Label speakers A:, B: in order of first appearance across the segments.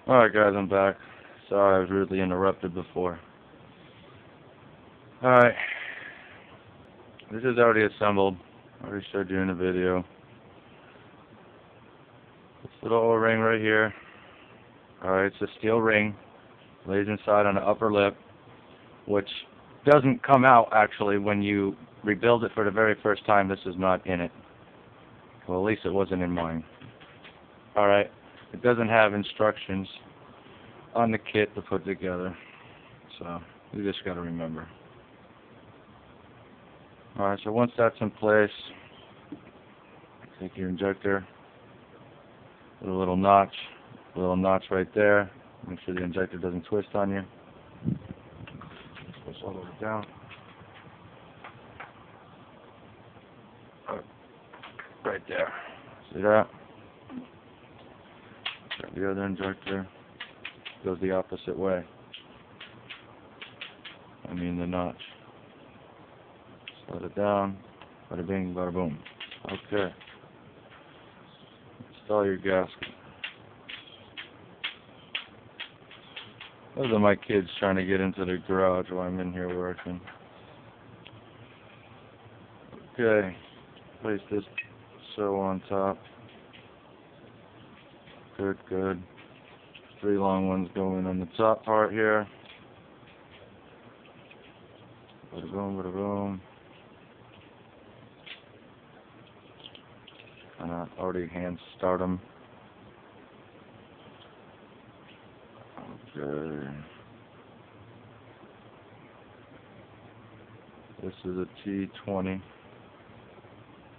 A: Alright guys, I'm back. Sorry I was rudely interrupted before. Alright. This is already assembled. I already showed you in the video. This little O-ring right here. Alright, it's a steel ring. Lays inside on the upper lip, which doesn't come out actually when you rebuild it for the very first time. This is not in it. Well, at least it wasn't in mine. Alright. It doesn't have instructions on the kit to put together, so you just got to remember. Alright, so once that's in place, take your injector, put a little notch right there. Make sure the injector doesn't twist on you. Push all the way down. Right there. See that? The other injector goes the opposite way. I mean the notch. Slide it down. Bada bing, bada boom. Okay. Install your gasket. Those are my kids trying to get into the garage while I'm in here working. Okay. Place this so on top. Good, good. 3 long ones going on the top part here. Bada boom, bada boom. Kinda already hand start them. Okay. This is a T20.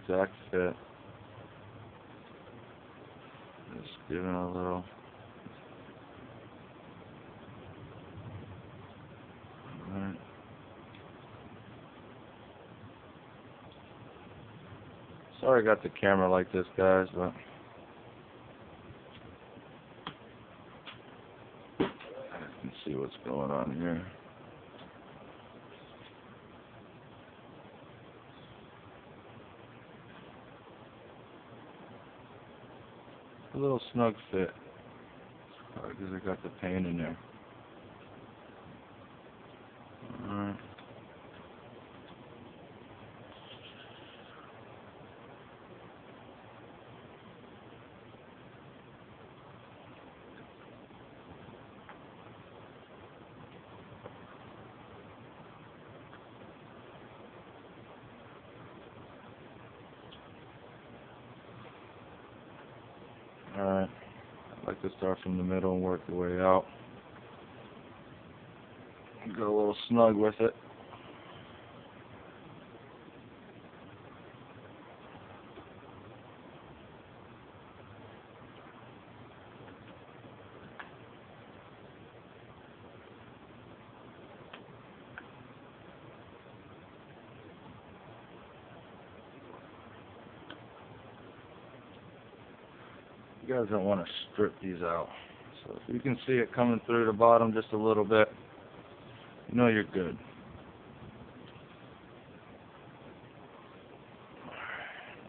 A: Exact fit. Just giving a little. Alright. Sorry I got the camera like this, guys, but I can see what's going on here. A little snug fit. Probably because I got the paint in there. Alright. Alright. I'd like to start from the middle and work the way out. Go a little snug with it. You guys don't want to strip these out. So if you can see it coming through the bottom just a little bit, you know you're good.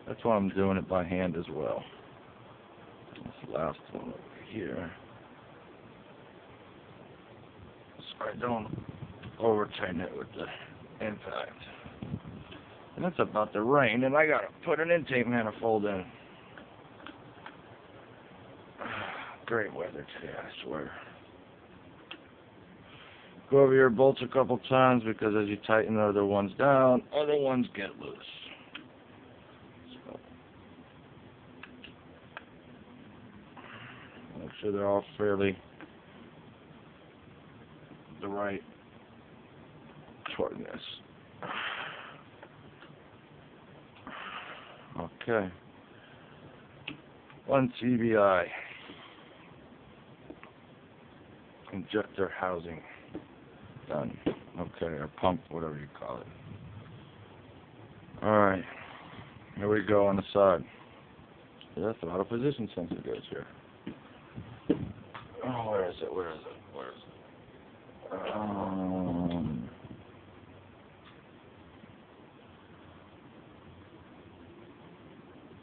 A: That's why I'm doing it by hand as well. This last one over here. So I don't over tighten it with the impact. And it's about to rain, and I gotta put an intake manifold in. Great weather today, I swear. Go over your bolts a couple times because as you tighten the other ones down, other ones get loose. So, make sure they're all fairly the right shortness. Okay. 1 TbI. Injector housing. Done. Okay, or pump, whatever you call it. Alright. Here we go on the side. Yeah, throttle position sensor goes here. Oh, where is it? Where is it? Where is it?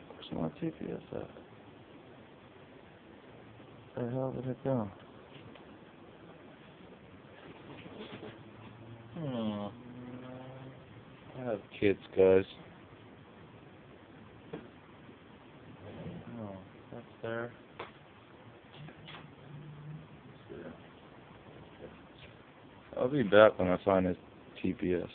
A: Where's my TPS at? Where the hell did it go? kits, guys. Oh, that's there. I'll be back when I find his TPS.